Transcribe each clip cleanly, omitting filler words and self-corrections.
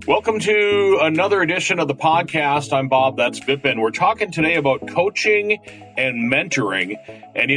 Welcome to another edition of the podcast. I'm Bob, that's Vipin. We're talking today about coaching and mentoring. And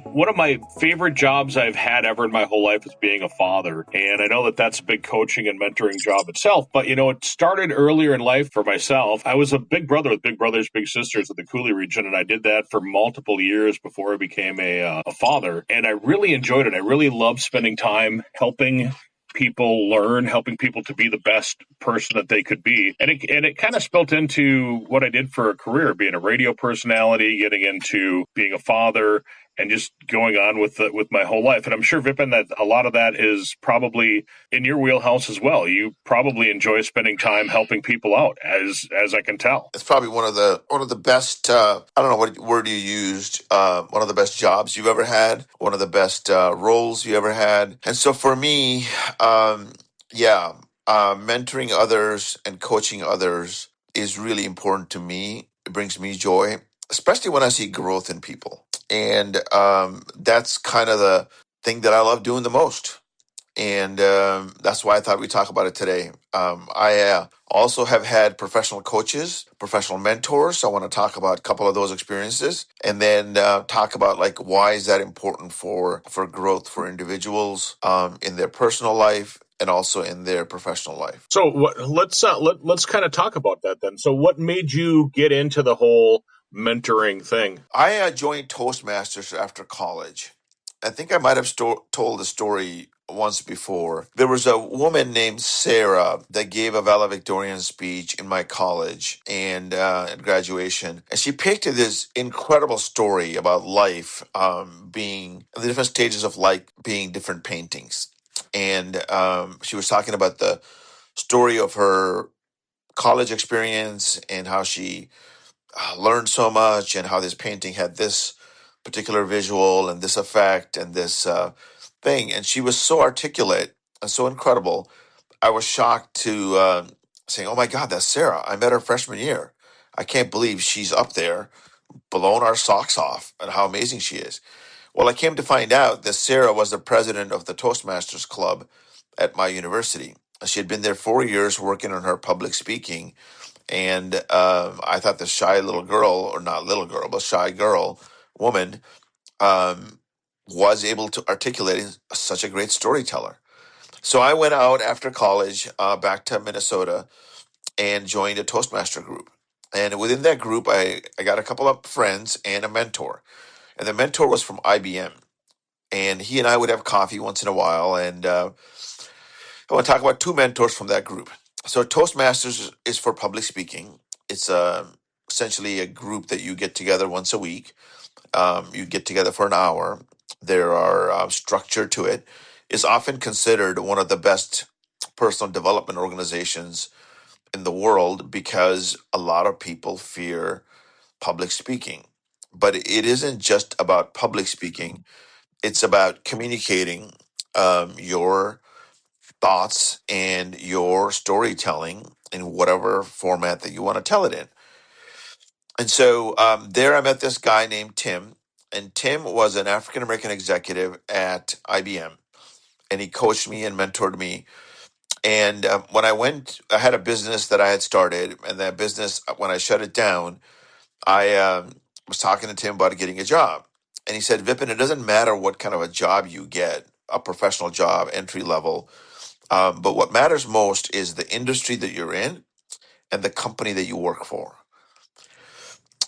one of my favorite jobs I've had ever in my whole life is being a father. And I know that that's a big coaching and mentoring job itself. But, it started earlier in life for myself. I was a big brother with Big Brothers, Big Sisters in the Cooley region. And I did that for multiple years before I became a father. And I really enjoyed it. I really loved spending time helping people learn, helping people to be the best person that they could be. And it kind of spilt into what I did for a career, being a radio personality, getting into being a father, and just going on with my whole life. And I'm sure, Vipin, that a lot of that is probably in your wheelhouse as well. You probably enjoy spending time helping people out, as I can tell. It's probably one of the best. I don't know what word you used. One of the best jobs you've ever had. One of the best roles you ever had. And so for me, mentoring others and coaching others is really important to me. It brings me joy, especially when I see growth in people. And that's kind of the thing that I love doing the most. And that's why I thought we'd talk about it today. I also have had professional coaches, professional mentors. So I want to talk about a couple of those experiences, and then talk about why is that important for growth for individuals in their personal life and also in their professional life. So let's kind of talk about that then. So what made you get into the whole mentoring thing? I joined Toastmasters after college. I think I might have told the story once before. There was a woman named Sarah that gave a valedictorian speech in my college and at graduation. And she picked this incredible story about life being the different stages of life being different paintings. And she was talking about the story of her college experience and how she learned so much and how this painting had this particular visual and this effect and this thing. And she was so articulate and so incredible. I was shocked to saying, oh my God, that's Sarah. I met her freshman year. I can't believe she's up there blowing our socks off and how amazing she is. Well, I came to find out that Sarah was the president of the Toastmasters Club at my university. She had been there 4 years working on her public speaking. And I thought the shy little girl, or not little girl, but shy girl, woman, was able to articulate such a great storyteller. So I went out after college back to Minnesota and joined a Toastmaster group. And within that group, I got a couple of friends and a mentor. And the mentor was from IBM. And he and I would have coffee once in a while. And I want to talk about two mentors from that group. So Toastmasters is for public speaking. It's essentially a group that you get together once a week. You get together for an hour. There are structure to it. It's often considered one of the best personal development organizations in the world because a lot of people fear public speaking. But it isn't just about public speaking. It's about communicating your thoughts and your storytelling in whatever format that you want to tell it in. And so there I met this guy named Tim, and Tim was an African American executive at IBM, and he coached me and mentored me. And when I had a business that I had started, and that business, when I shut it down, I was talking to Tim about getting a job. And he said, Vipin, it doesn't matter what kind of a job you get, a professional job, entry level, but what matters most is the industry that you're in and the company that you work for.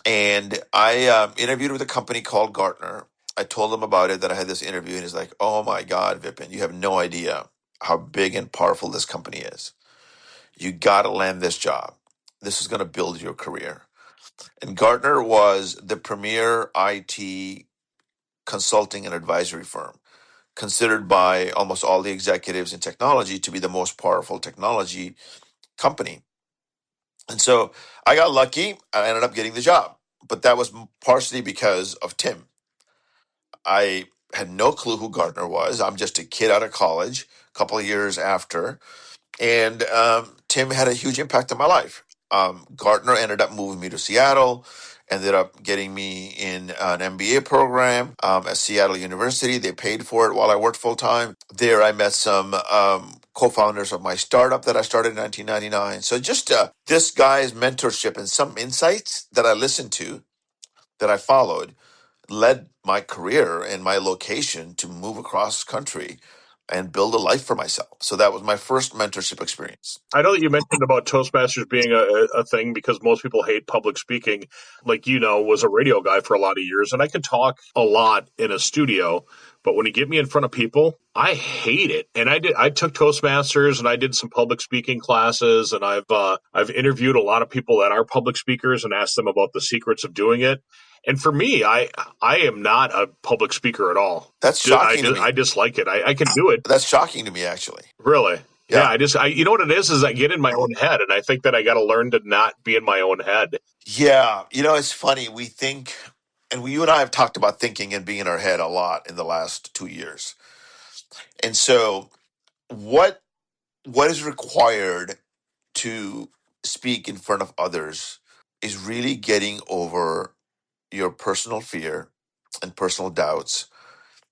And I interviewed with a company called Gartner. I told him about it, that I had this interview, and he's like, oh my God, Vipin, you have no idea how big and powerful this company is. You got to land this job. This is going to build your career. And Gartner was the premier IT consulting and advisory firm, considered by almost all the executives in technology to be the most powerful technology company. And so I got lucky. I ended up getting the job, but that was partially because of Tim. I had no clue who Gartner was. I'm just a kid out of college, a couple of years after. And Tim had a huge impact on my life. Gartner ended up moving me to Seattle, ended up getting me in an MBA program at Seattle University. They paid for it while I worked full time. There, I met some co-founders of my startup that I started in 1999. So just this guy's mentorship and some insights that I listened to, that I followed, led my career and my location to move across country and build a life for myself. So that was my first mentorship experience. I know that you mentioned about Toastmasters being a thing because most people hate public speaking. Like, was a radio guy for a lot of years, and I could talk a lot in a studio. But when you get me in front of people, I hate it. And I took Toastmasters and I did some public speaking classes, and I've interviewed a lot of people that are public speakers and asked them about the secrets of doing it. And for me, I am not a public speaker at all. That's shocking to me. I dislike it. I can do it. That's shocking to me, actually. Really? Yeah, Yeah. you know what it is I get in my own head, and I think that I got to learn to not be in my own head. Yeah. It's funny. We think, and you and I have talked about thinking and being in our head a lot in the last 2 years. And so what is required to speak in front of others is really getting over your personal fear and personal doubts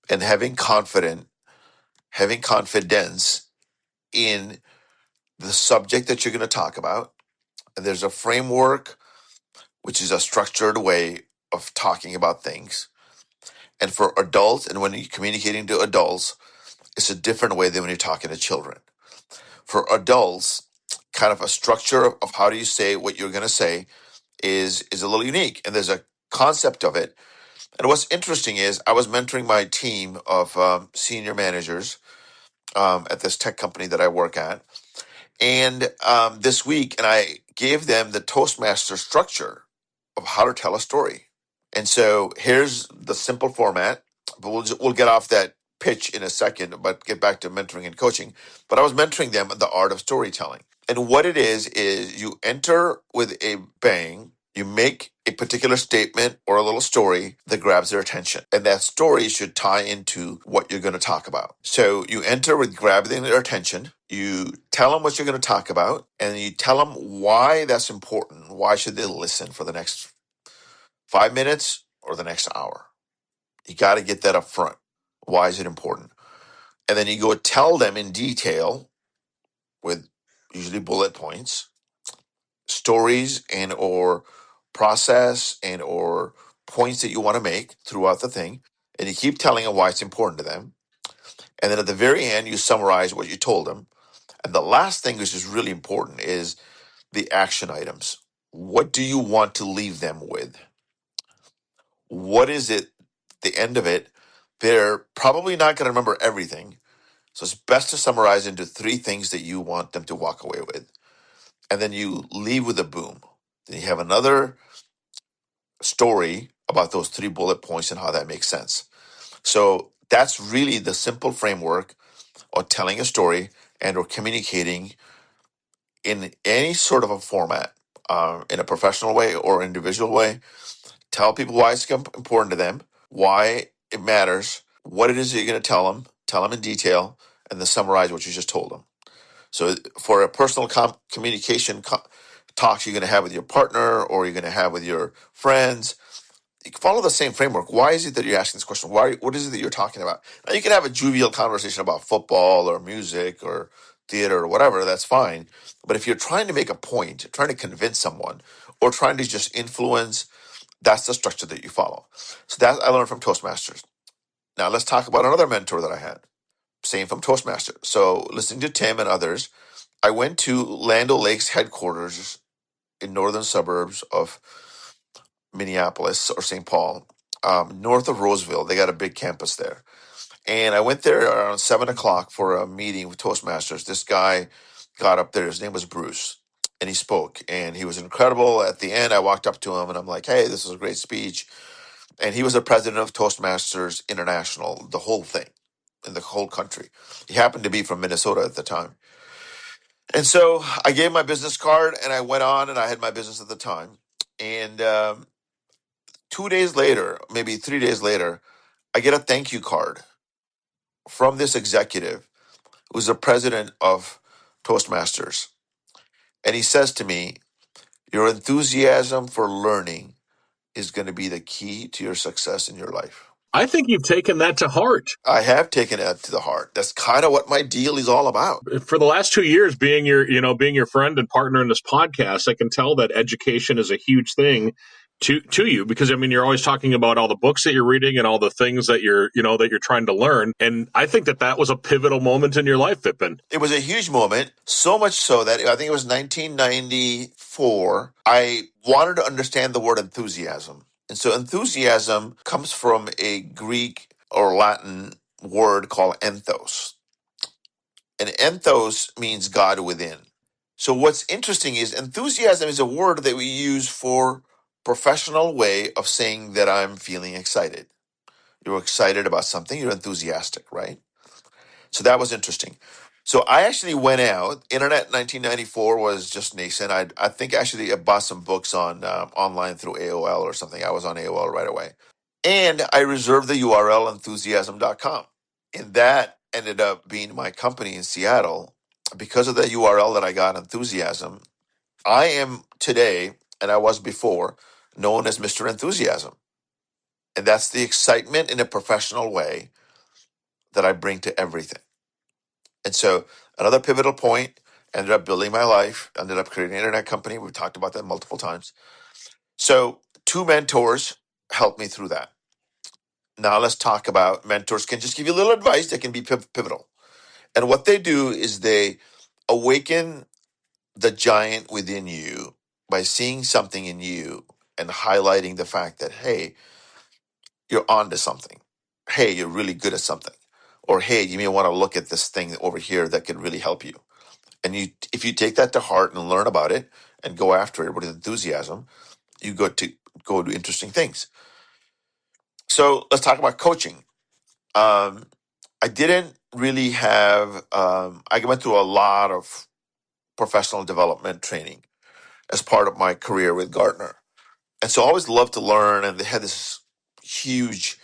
and having confidence in the subject that you're going to talk about. And there's a framework, which is a structured way of talking about things. And for adults, and when you're communicating to adults, it's a different way than when you're talking to children. For adults, kind of a structure of how do you say what you're going to say is a little unique. And there's a concept of it. And what's interesting is I was mentoring my team of senior managers at this tech company that I work at. And this week, and I gave them the Toastmaster structure of how to tell a story. And so here's the simple format, but we'll get off that pitch in a second, but get back to mentoring and coaching. But I was mentoring them in the art of storytelling. And what it is you enter with a bang, you make a particular statement or a little story that grabs their attention. And that story should tie into what you're going to talk about. So you enter with grabbing their attention, you tell them what you're going to talk about, and you tell them why that's important. Why should they listen for the next 5 minutes or the next hour? You got to get that up front. Why is it important? And then you go tell them in detail with usually bullet points, stories and or process and or points that you want to make throughout the thing. And you keep telling them why it's important to them. And then at the very end, you summarize what you told them. And the last thing, which is really important, is the action items. What do you want to leave them with? What is it, the end of it? They're probably not going to remember everything. So it's best to summarize into 3 things that you want them to walk away with. And then you leave with a boom. Then you have another story about those 3 bullet points and how that makes sense. So that's really the simple framework of telling a story and or communicating in any sort of a format, in a professional way or individual way. Tell people why it's important to them, why it matters, what it is that you're going to tell them in detail, and then summarize what you just told them. So for a personal communication talks you're going to have with your partner or you're going to have with your friends, you can follow the same framework. Why is it that you're asking this question? What is it that you're talking about? Now, you can have a jovial conversation about football or music or theater or whatever. That's fine. But if you're trying to make a point, trying to convince someone, or trying to just influence, that's the structure that you follow. So that I learned from Toastmasters. Now let's talk about another mentor that I had. Same from Toastmasters. So listening to Tim and others, I went to Land O'Lakes headquarters in northern suburbs of Minneapolis or St. Paul, north of Roseville. They got a big campus there. And I went there around 7 o'clock for a meeting with Toastmasters. This guy got up there. His name was Bruce. And he spoke. And he was incredible. At the end, I walked up to him and I'm like, hey, this is a great speech. And he was the president of Toastmasters International, the whole thing, in the whole country. He happened to be from Minnesota at the time. And so I gave my business card and I went on and I had my business at the time. And 2 days later, maybe 3 days later, I get a thank you card from this executive who's the president of Toastmasters. And he says to me, Your enthusiasm for learning is going to be the key to your success in your life. I think you've taken that to heart. I have taken that to the heart. That's kind of what my deal is all about. For the last 2 years, being your friend and partner in this podcast, I can tell that education is a huge thing to you, because I mean, you're always talking about all the books that you're reading and all the things that you're trying to learn. And I think that was a pivotal moment in your life, Vipin. It was a huge moment, so much so that I think it was 1994. I wanted to understand the word enthusiasm. And so enthusiasm comes from a Greek or Latin word called enthos. And enthos means God within. So what's interesting is enthusiasm is a word that we use for professional way of saying that I'm feeling excited. You're excited about something, you're enthusiastic, right? So that was interesting. So I actually went out. Internet 1994 was just nascent. I think actually I bought some books on online through AOL or something. I was on AOL right away. And I reserved the URL enthusiasm.com. And that ended up being my company in Seattle. Because of the URL that I got, Enthusiasm, I am today, and I was before, known as Mr. Enthusiasm. And that's the excitement in a professional way that I bring to everything. And so another pivotal point, ended up building my life, ended up creating an internet company. We've talked about that multiple times. So two mentors helped me through that. Now let's talk about mentors can just give you a little advice that can be pivotal. And what they do is they awaken the giant within you by seeing something in you and highlighting the fact that, hey, you're onto something. Hey, you're really good at something. Or hey, you may want to look at this thing over here that could really help you. And if you take that to heart and learn about it and go after it with enthusiasm, you go to interesting things. So let's talk about coaching. Um, I didn't really have. I went through a lot of professional development training as part of my career with Gartner, and so I always loved to learn. And they had this huge,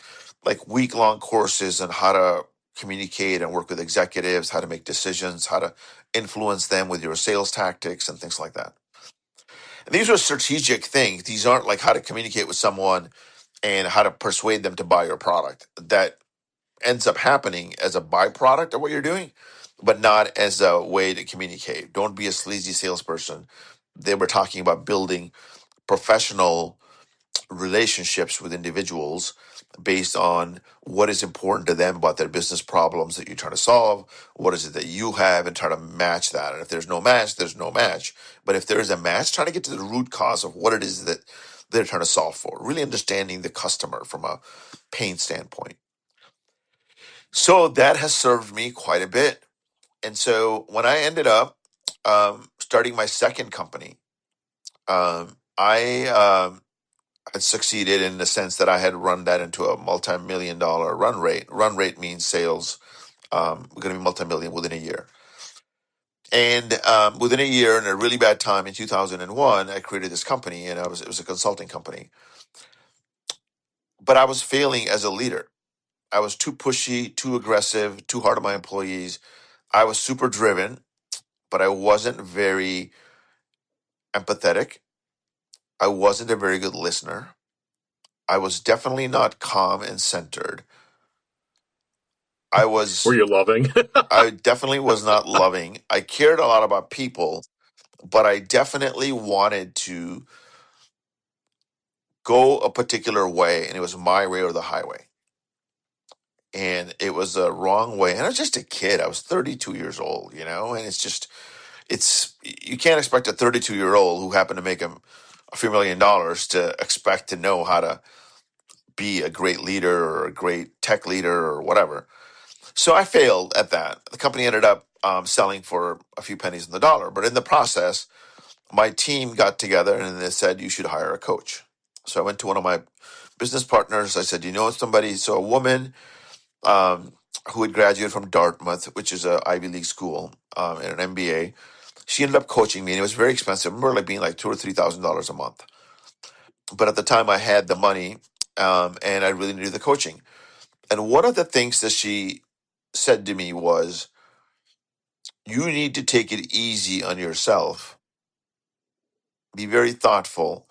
like week-long courses on how to communicate and work with executives, how to make decisions, how to influence them with your sales tactics and things like that. And these are strategic things. These aren't like how to communicate with someone and how to persuade them to buy your product. That ends up happening as a byproduct of what you're doing, but not as a way to communicate. Don't be a sleazy salesperson. They were talking about building professional relationships with individuals based on what is important to them about their business problems that you're trying to solve. What is it that you have, and try to match that. And if there's no match, there's no match. But if there is a match, trying to get to the root cause of what it is that they're trying to solve for, really understanding the customer from a pain standpoint. So that has served me quite a bit. And so when I ended up starting my second company, I had succeeded in the sense that I had run that into a multi-million dollar run rate. Run rate means sales. We're going to be multi-million within a year. And within a year, in a really bad time in 2001, I created this company, and it was a consulting company. But I was failing as a leader. I was too pushy, too aggressive, too hard on my employees. I was super driven, but I wasn't very empathetic. I wasn't a very good listener. I was definitely not calm and centered. I Were was you loving? I definitely was not loving. I cared a lot about people, but I definitely wanted to go a particular way, and it was my way or the highway. And it was a wrong way. And I was just a kid. I was 32 years old, and it's you can't expect a 32-year-old who happened to make a few $1 million to expect to know how to be a great leader or a great tech leader or whatever. So I failed at that. The company ended up selling for a few pennies on the dollar. But in the process, my team got together and they said, you should hire a coach. So I went to one of my business partners. I said, you know somebody? So a woman um, who had graduated from Dartmouth, which is a Ivy League school, and an MBA, she ended up coaching me, and it was very expensive. I remember like being like $2,000 or $3,000 a month. But at the time, I had the money, and I really needed the coaching. And one of the things that she said to me was, you need to take it easy on yourself Be very thoughtful,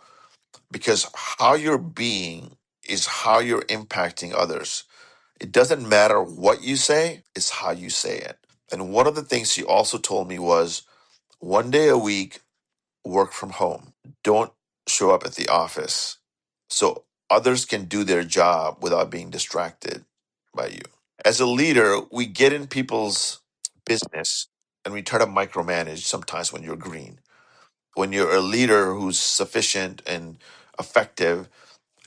because how you're being is how you're impacting others. It doesn't matter what you say, it's how you say it. And one of the things he also told me was, one day a week, work from home. Don't show up at the office so others can do their job without being distracted by you. As a leader, we get in people's business and we try to micromanage sometimes when you're green. When you're a leader who's sufficient and effective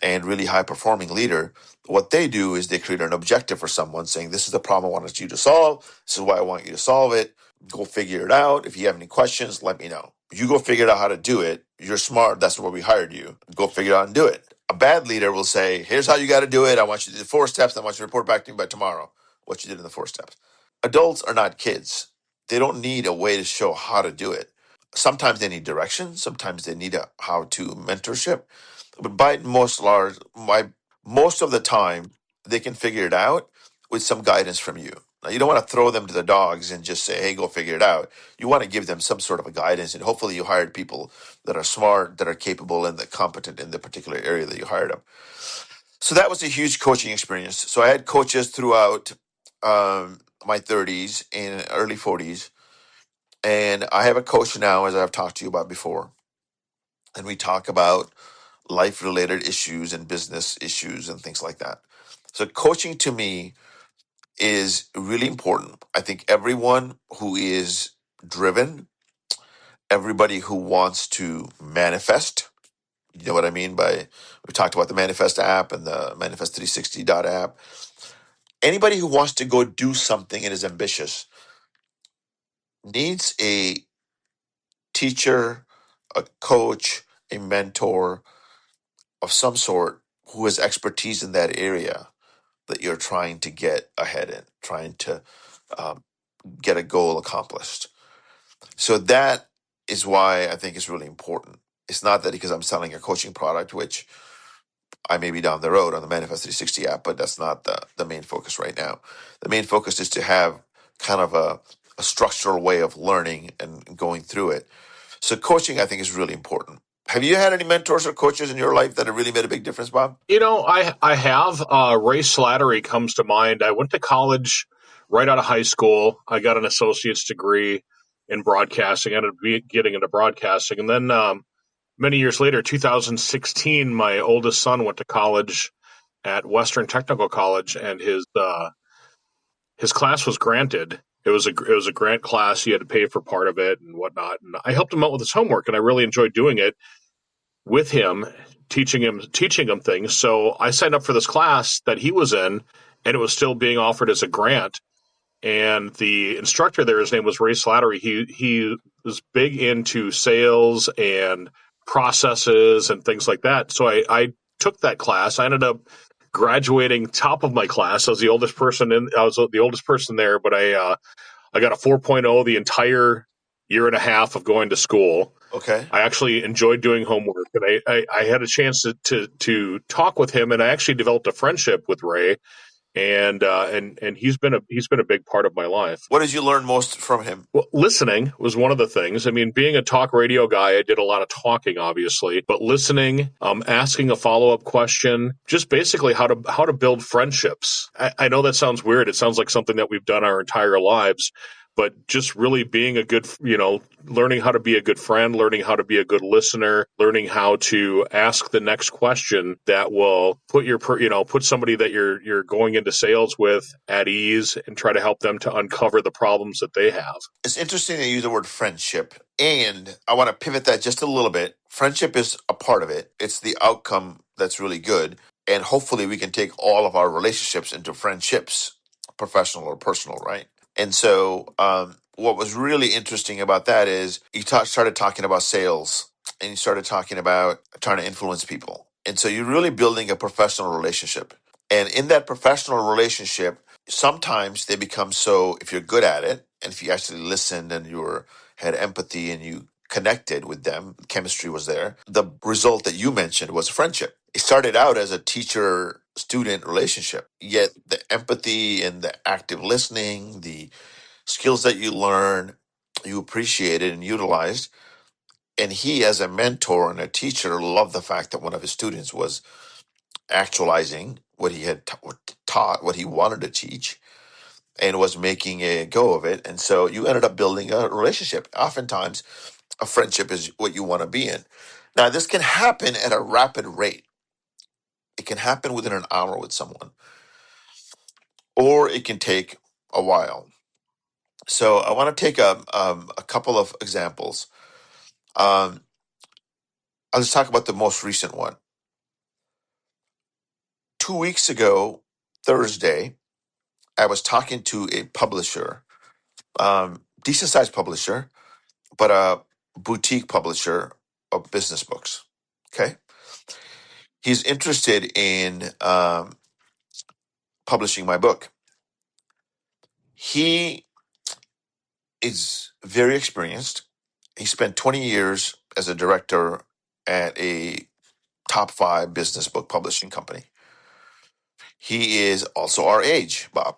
and really high performing leader, what they do is they create an objective for someone, saying, this is the problem I want you to solve. This is why I want you to solve it. Go figure it out. If you have any questions, let me know. You go figure out how to do it. You're smart. That's why we hired you. Go figure it out and do it. A bad leader will say, here's how you got to do it. I want you to do the 4 steps. I want you to report back to me by tomorrow what you did in the 4 steps. Adults are not kids. They don't need a way to show how to do it. Sometimes they need direction. Sometimes they need a how to mentorship. But most of the time, they can figure it out with some guidance from you. Now, you don't want to throw them to the dogs and just say, hey, go figure it out. You want to give them some sort of a guidance. And hopefully you hired people that are smart, that are capable, and that competent in the particular area that you hired them. So that was a huge coaching experience. So I had coaches throughout my 30s and early 40s. And I have a coach now, as I've talked to you about before. And we talk about life related issues and business issues and things like that. So, coaching to me is really important. I think everyone who is driven, everybody who wants to manifest, you know what I mean by, we talked about the Manifest app and the Manifest 360 app. Anybody who wants to go do something and is ambitious needs a teacher, a coach, a mentor of some sort who has expertise in that area that you're trying to get ahead in, trying to um, get a goal accomplished. So that is why I think it's really important. It's not that because I'm selling a coaching product, which I may be down the road on the Manifest 360 app, but that's not the main focus right now. The main focus is to have kind of a structural way of learning and going through it. So coaching, I think, is really important. Have you had any mentors or coaches in your life that have really made a big difference, Bob? I have. Ray Slattery comes to mind. I went to college right out of high school. I got an associate's degree in broadcasting. I ended up getting into broadcasting. And then many years later, 2016, my oldest son went to college at Western Technical College, and his class was granted. It was a grant class. He had to pay for part of it and whatnot. And I helped him out with his homework, and I really enjoyed doing it with him, teaching him things. So I signed up for this class that he was in, and it was still being offered as a grant. And the instructor there, his name was Ray Slattery. He was big into sales and processes and things like that. So I took that class. I ended up graduating top of my class. I was the oldest person there, but I got a 4.0 the entire year and a half of going to school. Okay. I actually enjoyed doing homework, and I had a chance to talk with him, and I actually developed a friendship with Ray, and he's been a big part of my life. What did you learn most from him? Well, listening was one of the things. I mean, being a talk radio guy, I did a lot of talking, obviously, but listening, asking a follow up question, just basically how to build friendships. I know that sounds weird. It sounds like something that we've done our entire lives, but just really being a good, learning how to be a good friend, learning how to be a good listener, learning how to ask the next question that will put somebody that you're going into sales with at ease and try to help them to uncover the problems that they have. It's interesting that you use the word friendship. And I want to pivot that just a little bit. Friendship is a part of it, it's the outcome that's really good. And hopefully, we can take all of our relationships into friendships, professional or personal, right? And so, what was really interesting about that is you started talking about sales and you started talking about trying to influence people. And so, you're really building a professional relationship. And in that professional relationship, sometimes they become so, if you're good at it, and if you actually listened and had empathy and you connected with them, chemistry was there. The result that you mentioned was friendship. It started out as a teacher student relationship, yet the empathy and the active listening, the skills that you learn, you appreciated and utilized, And he, as a mentor and a teacher, loved the fact that one of his students was actualizing what he had taught, what he wanted to teach, and was making a go of it. And so you ended up building a relationship. Oftentimes, a friendship is what you want to be in. Now, this can happen at a rapid rate. It can happen within an hour with someone, or it can take a while. So I want to take a couple of examples. Um, I'll just talk about the most recent one. 2 weeks ago, Thursday, I was talking to a publisher, decent sized publisher, but a boutique publisher of business books. Okay. He's interested in publishing my book. He is very experienced. He spent 20 years as a director at a top five business book publishing company. He is also our age, Bob.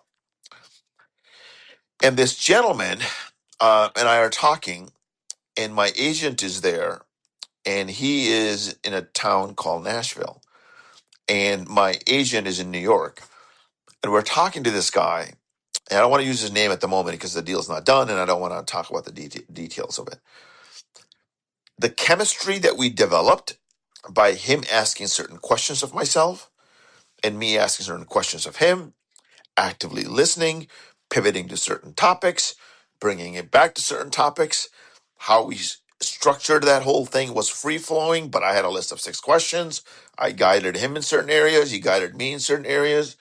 And this gentleman and I are talking, and my agent is there, and he is in a town called Nashville, and my agent is in New York. And we're talking to this guy, and I don't want to use his name at the moment because the deal's not done, and I don't want to talk about the details of it. The chemistry that we developed by him asking certain questions of myself and me asking certain questions of him, actively listening, pivoting to certain topics, bringing it back to certain topics, how we structured that whole thing was free flowing, but I had a list of 6 questions. I guided him in certain areas. He guided me in certain areas.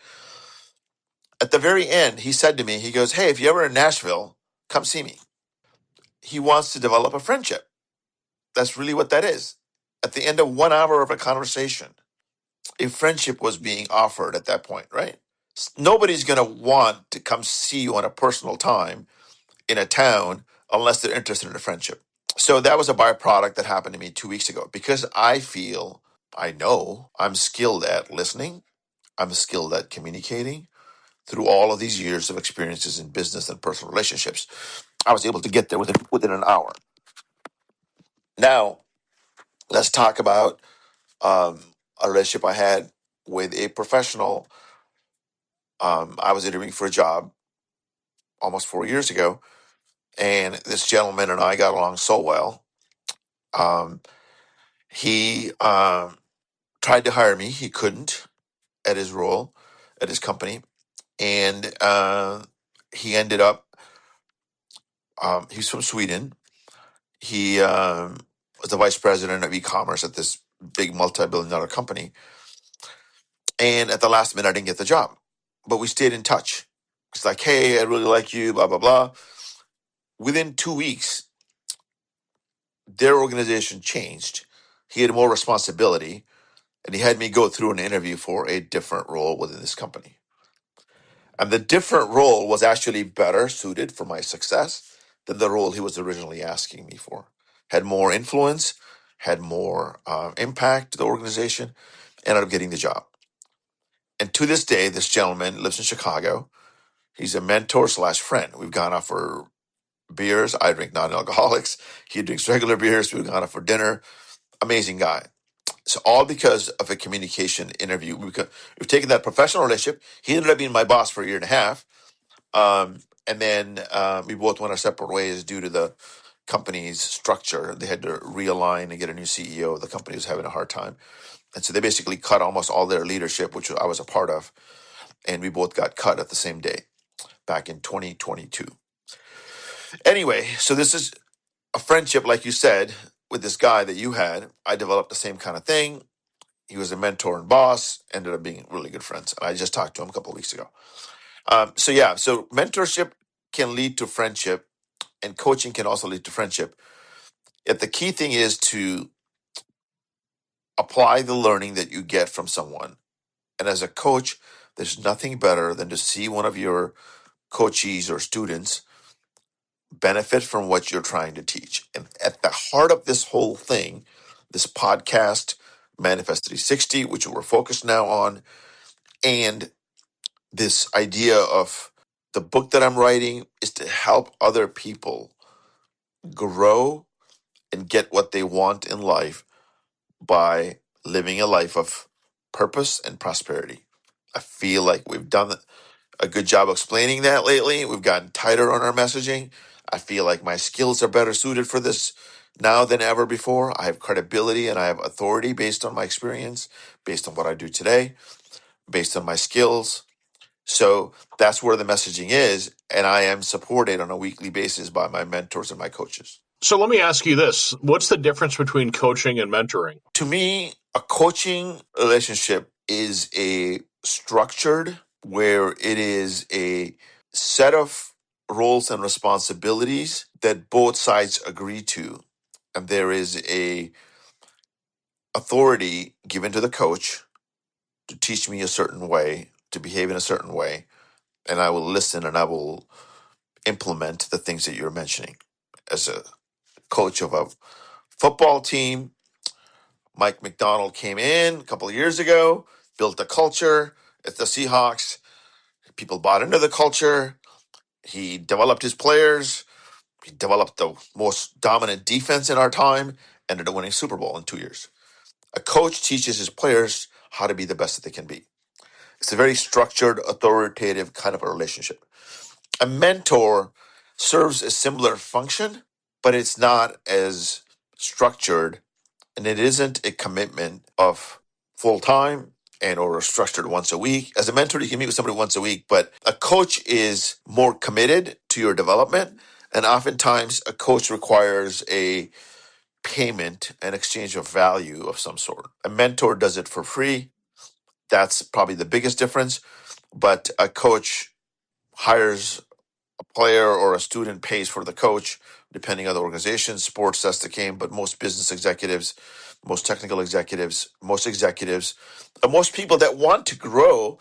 At the very end, he said to me, he goes, "Hey, if you're ever in Nashville, come see me." He wants to develop a friendship. That's really what that is. At the end of 1 hour of a conversation, a friendship was being offered at that point, right? Nobody's going to want to come see you on a personal time in a town unless they're interested in a friendship. So that was a byproduct that happened to me 2 weeks ago because I know I'm skilled at listening. I'm skilled at communicating. Through all of these years of experiences in business and personal relationships, I was able to get there within an hour. Now, let's talk about a relationship I had with a professional. I was interviewing for a job almost 4 years ago, and this gentleman and I got along so well. He tried to hire me. He couldn't at his role, at his company. And he ended up, he's from Sweden. He was the vice president of e-commerce at this big multi-billion-dollar company. And at the last minute, I didn't get the job. But we stayed in touch. It's like, "Hey, I really like you, blah, blah, blah." Within 2 weeks, their organization changed. He had more responsibility, and he had me go through an interview for a different role within this company. And the different role was actually better suited for my success than the role he was originally asking me for. Had more influence, had more impact to the organization, ended up getting the job. And to this day, this gentleman lives in Chicago. He's a mentor slash friend. We've gone out for beers. I drink non-alcoholics. He drinks regular beers. We've gone out for dinner. Amazing guy. So all because of a communication interview. We've taken that professional relationship. He ended up being my boss for a year and a half. And then we both went our separate ways due to the company's structure. They had to realign and get a new CEO. The company was having a hard time. And so they basically cut almost all their leadership, which I was a part of. And we both got cut at the same day back in 2022. Anyway, so this is a friendship, like you said, with this guy that you had. I developed the same kind of thing. He was a mentor and boss, ended up being really good friends. And I just talked to him a couple of weeks ago. So mentorship can lead to friendship, and coaching can also lead to friendship. Yet the key thing is to apply the learning that you get from someone. And as a coach, there's nothing better than to see one of your coachees or students benefit from what you're trying to teach. And at the heart of this whole thing, this podcast, Manifest 360, which we're focused now on, and this idea of the book that I'm writing is to help other people grow and get what they want in life by living a life of purpose and prosperity. I feel like we've done a good job explaining that lately. We've gotten tighter on our messaging. I feel like my skills are better suited for this now than ever before. I have credibility and I have authority based on my experience, based on what I do today, based on my skills. So that's where the messaging is. And I am supported on a weekly basis by my mentors and my coaches. So let me ask you this. What's the difference between coaching and mentoring? To me, a coaching relationship is a structured where it is a set of roles and responsibilities that both sides agree to, and there is a authority given to the coach to teach me a certain way, to behave in a certain way, and I will listen and I will implement the things that you're mentioning. As a coach of a football team, Mike McDonald came in a couple of years ago, built a culture at the Seahawks. People bought into the culture. He developed his players. He developed the most dominant defense in our time, ended up winning Super Bowl in 2 years. A coach teaches his players how to be the best that they can be. It's a very structured, authoritative kind of a relationship. A mentor serves a similar function, but it's not as structured, and it isn't a commitment of full time and or structured once a week. As a mentor, you can meet with somebody once a week, but a coach is more committed to your development. And oftentimes a coach requires a payment, an exchange of value of some sort. A mentor does it for free. That's probably the biggest difference. But a coach hires player or a student pays for the coach, depending on the organization. Sports, that's the game, but most business executives, most technical executives, and most people that want to grow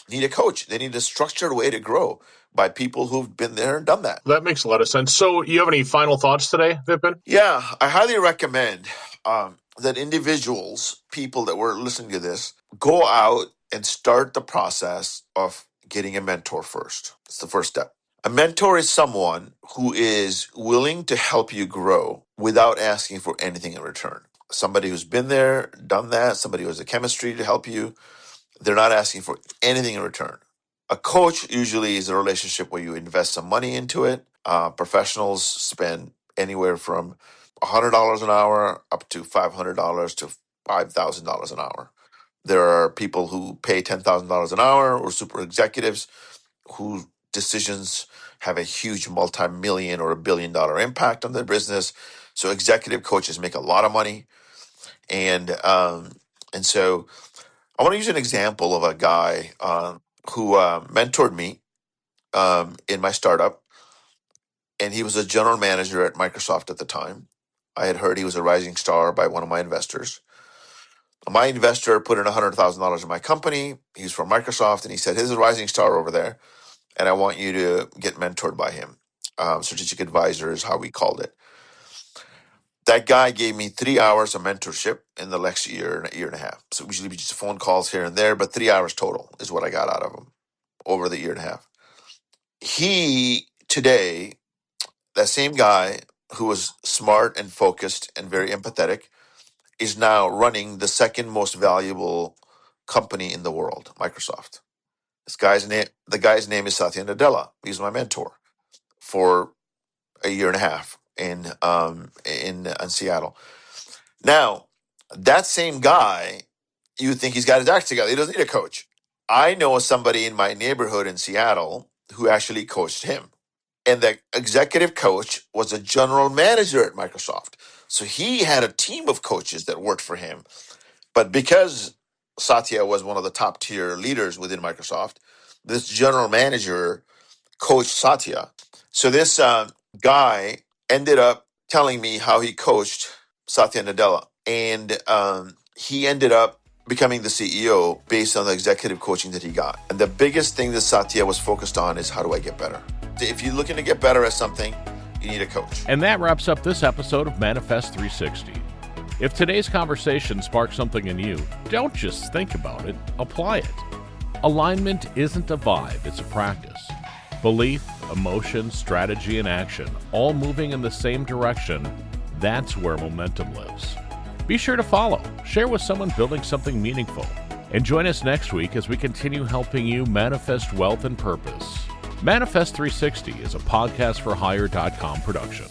need a coach. They need a structured way to grow by people who've been there and done that. That makes a lot of sense. So you have any final thoughts today, Vipin? Yeah, I highly recommend that individuals, people that were listening to this, go out and start the process of getting a mentor first. It's the first step. A mentor is someone who is willing to help you grow without asking for anything in return. Somebody who's been there, done that, somebody who has the chemistry to help you. They're not asking for anything in return. A coach usually is a relationship where you invest some money into it. Professionals spend anywhere from $100 an hour up to $500 to $5,000 an hour. There are people who pay $10,000 an hour or super executives whose decisions have a huge multi-million or $1 billion impact on their business. So executive coaches make a lot of money. And so I want to use an example of a guy who mentored me in my startup. And he was a general manager at Microsoft at the time. I had heard he was a rising star by one of my investors. My investor put in $100,000 in my company. He's from Microsoft, and he said, "Here's a rising star over there, and I want you to get mentored by him." Strategic advisor is how we called it. That guy gave me 3 hours of mentorship in the next year and a half. So usually be just phone calls here and there, but 3 hours total is what I got out of him over the year and a half. He today, that same guy who was smart and focused and very empathetic, is now running the second most valuable company in the world, Microsoft. The guy's name is Satya Nadella. He's my mentor for a year and a half in Seattle. Now, that same guy, you would think he's got his act together. He doesn't need a coach. I know somebody in my neighborhood in Seattle who actually coached him. And the executive coach was a general manager at Microsoft. So he had a team of coaches that worked for him. But because Satya was one of the top tier leaders within Microsoft, this general manager coached Satya. So this guy ended up telling me how he coached Satya Nadella. And he ended up becoming the CEO based on the executive coaching that he got. And the biggest thing that Satya was focused on is, how do I get better? If you're looking to get better at something, you need a coach. And that wraps up this episode of Manifest 360. If today's conversation sparked something in you, don't just think about it, apply it. Alignment isn't a vibe, it's a practice. Belief, emotion, strategy, and action, all moving in the same direction, That's where momentum lives. Be sure to follow, share with someone building something meaningful, and join us next week as we continue helping you manifest wealth and purpose. Manifest 360 is a podcastforhire.com production.